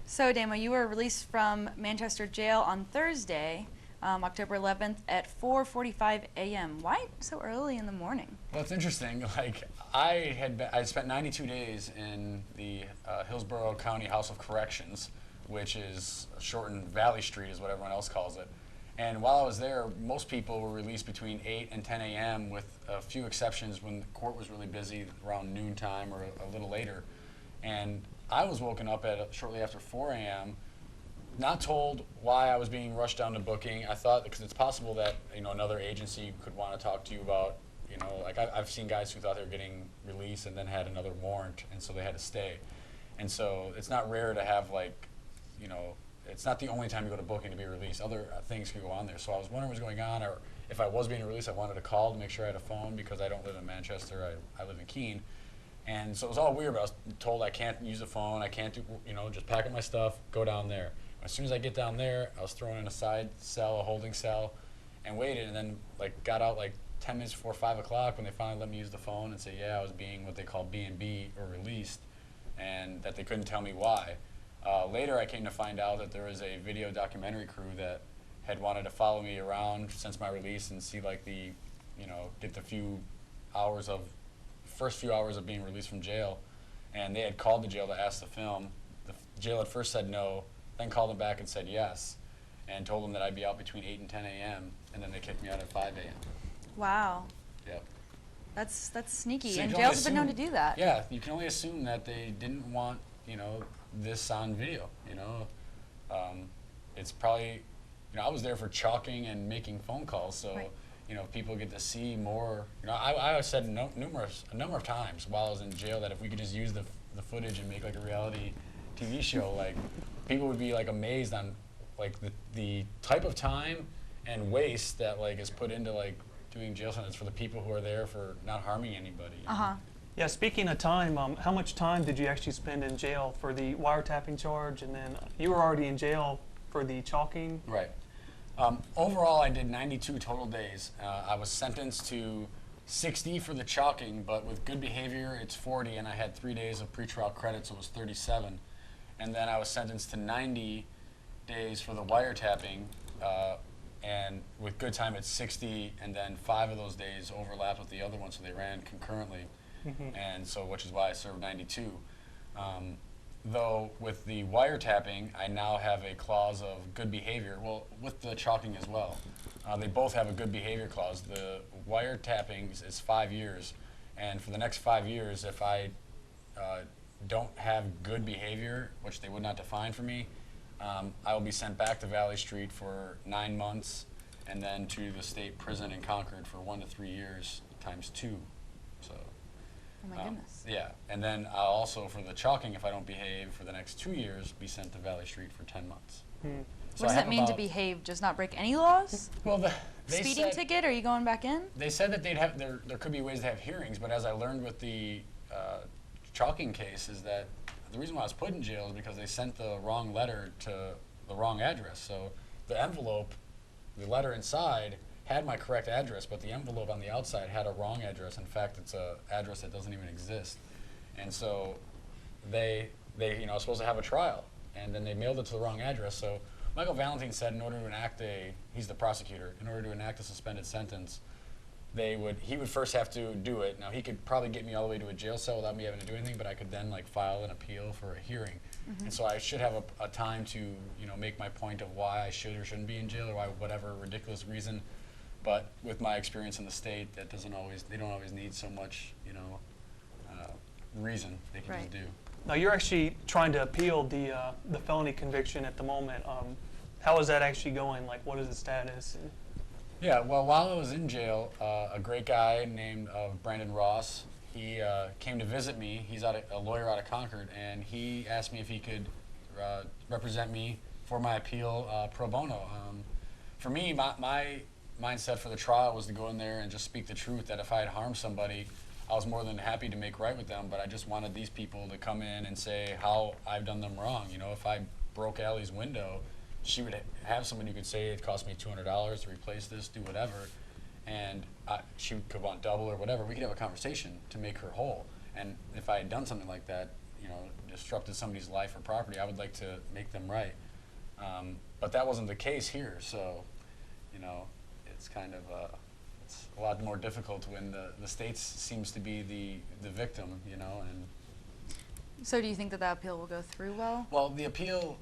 So, Ademo, you were released from Manchester jail on Thursday, October 11th at 4:45 a.m. Why so early in the morning? Well, it's interesting. Like I spent 92 days in the Hillsborough County House of Corrections, which is shortened Valley Street, is what everyone else calls it. And while I was there, most people were released between 8 and 10 a.m. with a few exceptions when the court was really busy around noontime or a little later. And I was woken up at shortly after 4 a.m. Not told why I was being rushed down to booking. I thought because it's possible that another agency could want to talk to you about like I've seen guys who thought they were getting released and then had another warrant, and so they had to stay. And so it's not rare to have it's not the only time you go to booking to be released. Other things could go on there. So I was wondering what was going on, or if I was being released, I wanted to call to make sure I had a phone because I don't live in Manchester. I live in Keene. And so it was all weird, but I was told I can't use a phone, I can't do, just pack up my stuff, go down there. As soon as I get down there, I was thrown in a side cell, a holding cell, and waited, and then got out 10 minutes before 5 o'clock when they finally let me use the phone and say, yeah, I was being what they call B&B or released, and that they couldn't tell me why. Later, I came to find out that there was a video documentary crew that had wanted to follow me around since my release and see get the first few hours of being released from jail, and they had called the jail to ask to film. The jail at first said no, then called them back and said yes, and told them that I'd be out between 8 and 10 a.m., and then they kicked me out at 5 a.m. Wow. Yep. That's sneaky, So and jails have been known to do that. Yeah, you can only assume that they didn't want, this on video, It's probably, I was there for chalking and making phone calls, so, Right. People get to see more. I said a number of times while I was in jail that if we could just use the footage and make a reality TV show, people would be amazed on the type of time and waste that is put into doing jail sentence for the people who are there for not harming anybody. Yeah, speaking of time, how much time did you actually spend in jail for the wiretapping charge, and then you were already in jail for the chalking? Right. Overall, I did 92 total days. I was sentenced to 60 for the chalking, but with good behavior, it's 40, and I had 3 days of pretrial credit, so it was 37. And then I was sentenced to 90 days for the wiretapping, and with good time, it's 60, and then 5 of those days overlapped with the other one, so they ran concurrently. And so, which is why I served 92. Though with the wiretapping, I now have a clause of good behavior. Well, with the chalking as well. They both have a good behavior clause. The wiretapping is 5 years, and for the next 5 years, if I don't have good behavior, which they would not define for me, I will be sent back to Valley Street for 9 months, and then to the state prison in Concord for 1 to 3 years times 2. So. Oh my goodness. Yeah, and then I'll also, for the chalking, if I don't behave for the next 2 years, be sent to Valley Street for 10 months. So What does it mean to behave? Just not break any laws? Well, they Speeding ticket? Are you going back in? They said that there could be ways to have hearings, but as I learned with the chalking case is that the reason why I was put in jail is because they sent the wrong letter to the wrong address. So the envelope, the letter inside, had my correct address, but the envelope on the outside had a wrong address. In fact, it's an address that doesn't even exist. And so they supposed to have a trial, and then they mailed it to the wrong address. So Michael Valentine said in order to enact he's the prosecutor, in order to enact a suspended sentence, he would first have to do it. Now, he could probably get me all the way to a jail cell without me having to do anything, but I could then file an appeal for a hearing. And so I should have a time to make my point of why I should or shouldn't be in jail, or why whatever ridiculous reason. But with my experience in the state, they don't always need so much, reason. They can just do. Now, you're actually trying to appeal the felony conviction at the moment. How is that actually going? What is the status? Yeah, well, while I was in jail, a great guy named Brandon Ross, he came to visit me. He's a lawyer out of Concord, and he asked me if he could represent me for my appeal pro bono. For me, my mindset for the trial was to go in there and just speak the truth, that if I had harmed somebody, I was more than happy to make right with them, but I just wanted these people to come in and say how I've done them wrong. If I broke Allie's window, she would have someone who could say it cost me $200 to replace this, do whatever, and she could want double or whatever. We could have a conversation to make her whole. And if I had done something like that, disrupted somebody's life or property, I would like to make them right. But that wasn't the case here, so it's kind of it's a lot more difficult when the state seems to be the victim, and So do you think that that appeal will go through well? well, the appeal,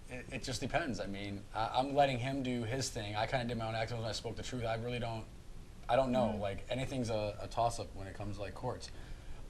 it just depends. I mean, I'm letting him do his thing. I kind of did my own acting when I spoke the truth. I don't know. Like, anything's a toss-up when it comes to, like, courts.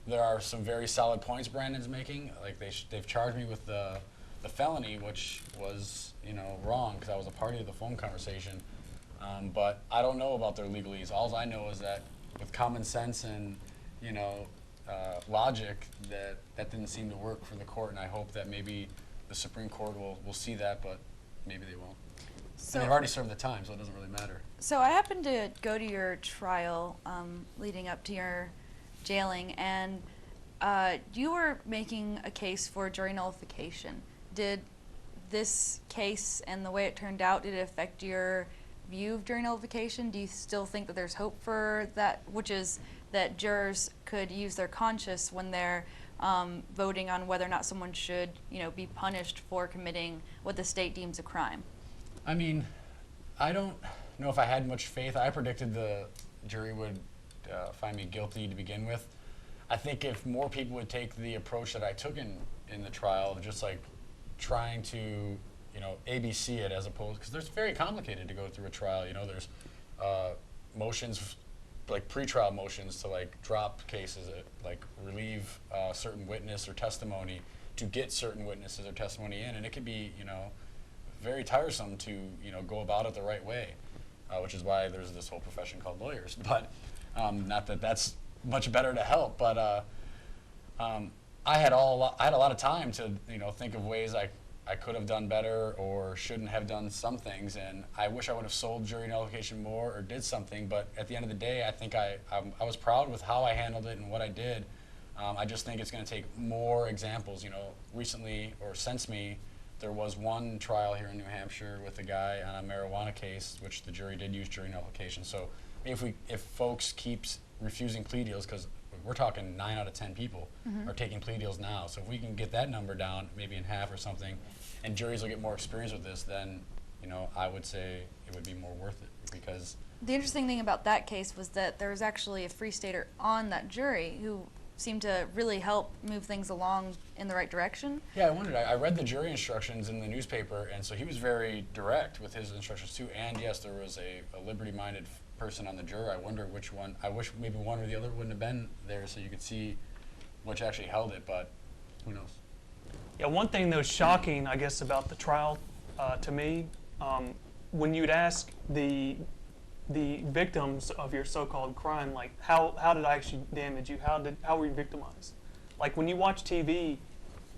There are some very solid points Brandon's making. Like, they've charged me with the felony, which was, wrong, because I was a party to the phone conversation. But I don't know about their legalese. All I know is that with common sense and, logic, that didn't seem to work for the court, and I hope that maybe the Supreme Court will see that, but maybe they won't. So, and they've already served the time, so it doesn't really matter. so I happened to go to your trial leading up to your jailing, and you were making a case for jury nullification. Did this case and the way it turned out, did it affect your view of jury nullification? Do you still think that there's hope for that, which is that jurors could use their conscience when they're voting on whether or not someone should, be punished for committing what the state deems a crime? I mean, I don't know if I had much faith. I predicted the jury would find me guilty to begin with. I think if more people would take the approach that I took in the trial, just like trying to, ABC it as opposed, because it's very complicated to go through a trial. There's motions, like pretrial motions to like drop cases, like relieve certain witness or testimony to get certain witnesses or testimony in, and it could be, very tiresome to go about it the right way, which is why there's this whole profession called lawyers. But not that that's much better to help, but I had a lot of time to think of ways I could have done better or shouldn't have done some things, and I wish I would have sold jury nullification more or did something. But at the end of the day, I think I was proud with how I handled it and what I did. I just think it's going to take more examples. Recently or since me, there was one trial here in New Hampshire with a guy on a marijuana case, which the jury did use jury nullification. So if folks keeps refusing plea deals, because we're talking 9 out of 10 people are taking plea deals now. So if we can get that number down, maybe in half or something, and juries will get more experience with this, then I would say it would be more worth it. Because The interesting thing about that case was that there was actually a Free Stater on that jury who seemed to really help move things along in the right direction. yeah, I wondered. I read the jury instructions in the newspaper, and so he was very direct with his instructions too. And yes, there was a liberty-minded person on the juror. I wonder which one. I wish maybe one or the other wouldn't have been there, so you could see which actually held it. But who knows? Yeah, one thing that was shocking, I guess, about the trial to me, when you'd ask the victims of your so-called crime, like how did I actually damage you? How were you victimized? Like when you watch TV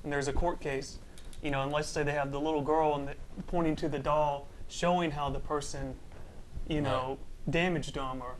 and there's a court case, and let's say they have the little girl and pointing to the doll, showing how the person, Right. damaged them, or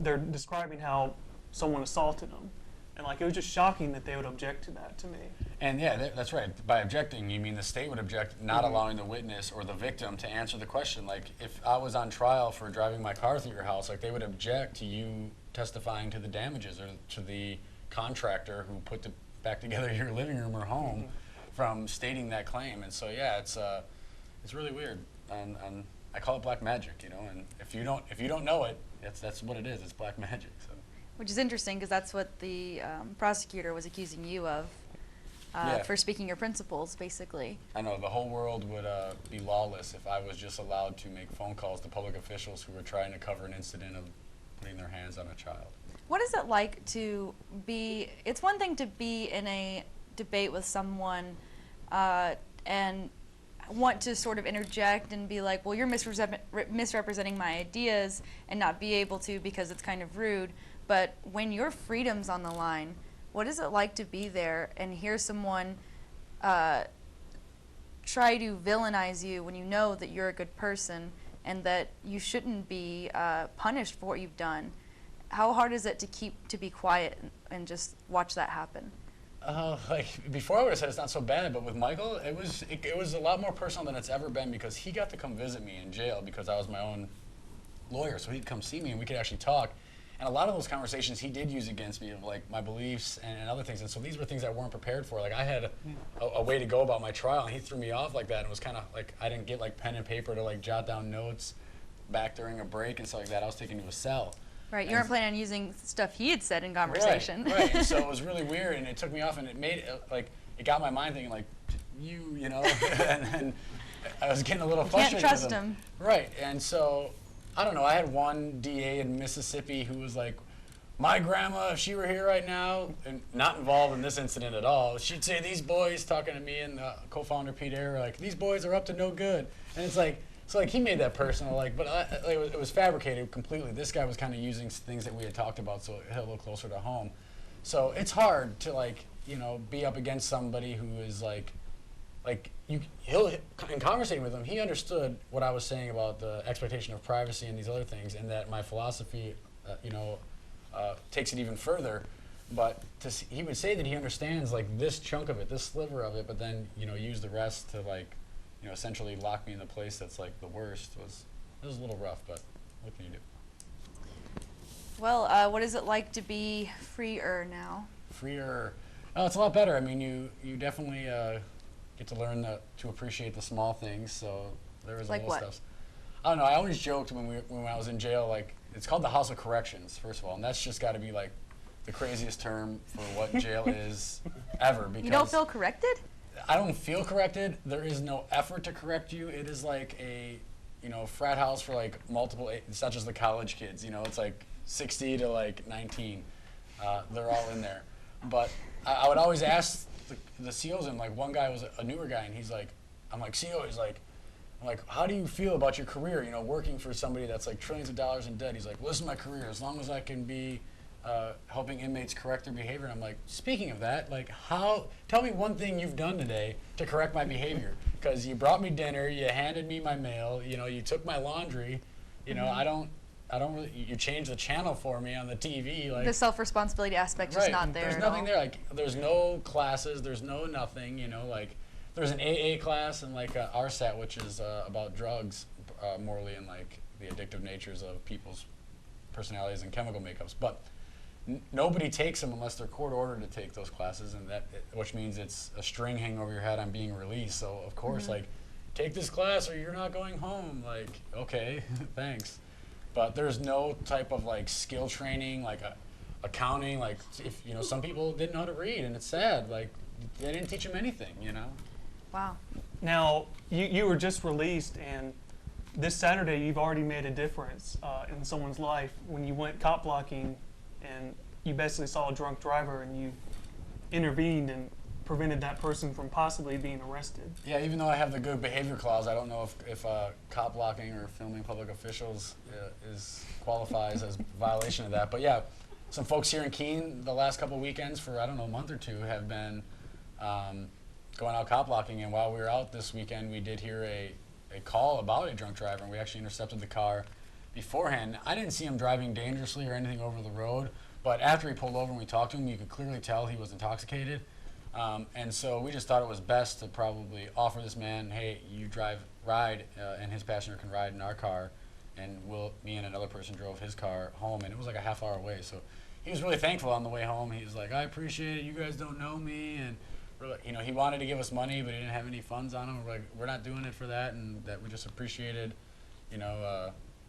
they're describing how someone assaulted them, and like it was just shocking that they would object to that to me. And yeah, that's right. By objecting, you mean the state would object not allowing the witness or the victim to answer the question. Like if I was on trial for driving my car through your house, like they would object to you testifying to the damages or to the contractor who put back together your living room or home from stating that claim. And so yeah, it's really weird. And I call it black magic, And if you don't know it, that's what it is. It's black magic. So. Which is interesting because that's what the prosecutor was accusing you of Yeah. for speaking your principles, basically. I know the whole world would be lawless if I was just allowed to make phone calls to public officials who were trying to cover an incident of putting their hands on a child. What is it like to be, it's one thing to be in a debate with someone and want to sort of interject and be like, well, you're misrepresenting my ideas, and not be able to because it's kind of rude. But when your freedom's on the line, what is it like to be there and hear someone try to villainize you when you know that you're a good person and that you shouldn't be punished for what you've done? How hard is it to be quiet and just watch that happen? Like before, I would have said it's not so bad, but with Michael, it was a lot more personal than it's ever been, because he got to come visit me in jail because I was my own lawyer, so he'd come see me and we could actually talk. And a lot of those conversations he did use against me of like my beliefs and other things. And so these were things I weren't prepared for. Like I had a way to go about my trial, and he threw me off like that. And it was kind of like I didn't get like pen and paper to like jot down notes back during a break and stuff like that. I was taken to a cell. Right, you weren't planning on using stuff he had said in conversation. Right. And so it was really weird, and it took me off, and it made it like it got my mind thinking like, you know, and then I was getting a little frustrated. Can't trust with him. Right, and so I don't know. I had one DA in Mississippi who was like, my grandma, if she were here right now, and not involved in this incident at all, she'd say these boys, talking to me and the co-founder Pete Ayer, like these boys are up to no good, and it's like. So like he made that personal, like, but it was fabricated completely. This guy was kind of using things that we had talked about, so it hit a little closer to home. So it's hard to like, you know, be up against somebody who is like in conversating with him, he understood what I was saying about the expectation of privacy and these other things, and that my philosophy, takes it even further. But he would say that he understands like this chunk of it, this sliver of it, but then use the rest to like. Essentially lock me in the place that's like the worst. It was a little rough, but what can you do? Well, what is it like to be freer now? Freer? Oh, it's a lot better. I mean, you definitely get to learn to appreciate the small things. So there was like a little what? stuff. I don't know. I always joked when I was in jail, like it's called the House of Corrections, first of all, and that's just got to be like the craziest term for what jail is ever. Because you don't feel corrected? I don't feel corrected. There is no effort to correct you. It is like a, frat house for like multiple. It's not just the college kids. It's like 60 to like 19. They're all in there. But I would always ask the COs, and like one guy was a newer guy, and he's like, I'm like CO. He's like, I'm like, how do you feel about your career? Working for somebody that's like trillions of dollars in debt. He's like, well, this is my career. As long as I can be. Helping inmates correct their behavior. And I'm like, speaking of that, like tell me one thing you've done today to correct my behavior. Because you brought me dinner, you handed me my mail, you took my laundry, I don't really, you changed the channel for me on the TV. Like, the self-responsibility aspect is not there. There's nothing there. Like, there's no classes, there's no nothing, like, there's an AA class and like RSAT, which is about drugs, morally, and like the addictive natures of people's personalities and chemical makeups. But nobody takes them unless they're court ordered to take those classes, and which means it's a string hanging over your head on being released. So of course, like, take this class or you're not going home. Like, okay, thanks. But there's no type of like skill training, like accounting. Like, if some people didn't know how to read, and it's sad. Like, they didn't teach them anything. Wow. Now you were just released, and this Saturday you've already made a difference in someone's life when you went cop blocking. And you basically saw a drunk driver, and you intervened and prevented that person from possibly being arrested. Yeah, even though I have the good behavior clause, I don't know if cop blocking or filming public officials qualifies as a violation of that. But yeah, some folks here in Keene the last couple of weekends for, I don't know, a month or two have been going out cop blocking. And while we were out this weekend, we did hear a call about a drunk driver, and we actually intercepted the car beforehand. I didn't see him driving dangerously or anything over the road, but after he pulled over and we talked to him, you could clearly tell he was intoxicated. And so we just thought it was best to probably offer this man, hey, you ride, and his passenger can ride in our car, and me and another person drove his car home, and it was like a half hour away. So he was really thankful on the way home. He was like, I appreciate it. You guys don't know me, and he wanted to give us money, but he didn't have any funds on him. We're like, we're not doing it for that, and that we just appreciated,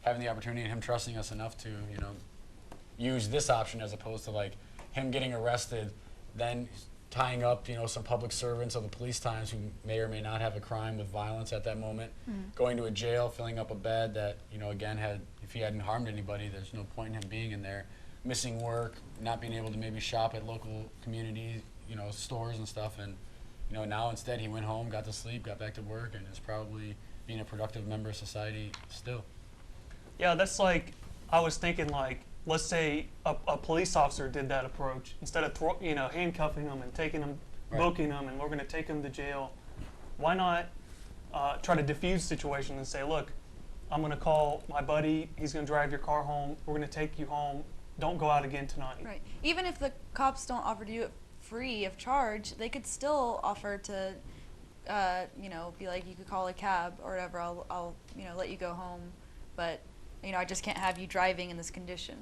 having the opportunity and him trusting us enough to, use this option as opposed to like him getting arrested, then tying up, some public servants of the police times who may or may not have a crime with violence at that moment, going to a jail, filling up a bed that, again, if he hadn't harmed anybody, there's no point in him being in there, missing work, not being able to maybe shop at local community, stores and stuff. And, now instead he went home, got to sleep, got back to work, and is probably being a productive member of society still. Yeah, that's like, I was thinking like, let's say a police officer did that approach. Instead of handcuffing them and taking them, booking them, and we're going to take them to jail, why not try to diffuse the situation and say, look, I'm going to call my buddy, he's going to drive your car home, we're going to take you home, don't go out again tonight. Right. Even if the cops don't offer to do it free of charge, they could still offer to, be like, you could call a cab or whatever, I'll let you go home, but I just can't have you driving in this condition.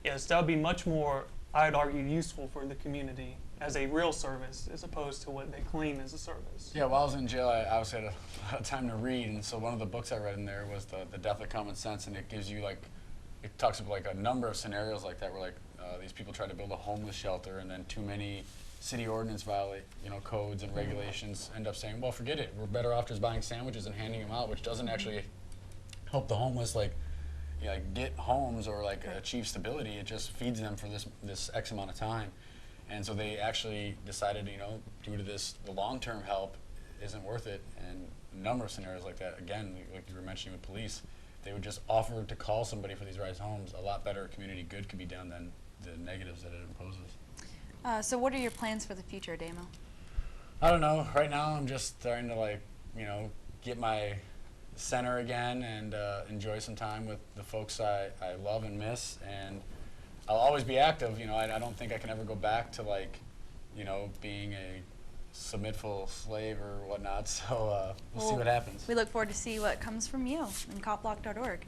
Yes, that would be much more, I'd argue, useful for the community as a real service as opposed to what they claim as a service. Yeah, while I was in jail, I obviously had a lot of time to read, and so one of the books I read in there was the Death of Common Sense, and it gives you like, it talks about like a number of scenarios like that where like these people try to build a homeless shelter, and then too many city ordinance violate, codes and regulations end up saying, well, forget it, we're better off just buying sandwiches and handing them out, which doesn't actually help the homeless like get homes or like achieve stability. It just feeds them for this X amount of time. And so they actually decided, due to this, the long-term help isn't worth it. And a number of scenarios like that, again, like you were mentioning with police, they would just offer to call somebody for these rides homes. A lot better community good could be done than the negatives that it imposes. So what are your plans for the future, Ademo? I don't know. Right now I'm just starting to get my center again and enjoy some time with the folks I love and miss. And I'll always be active. I don't think I can ever go back to being a submitful slave or whatnot. So we'll see what happens. We look forward to see what comes from you in copblock.org.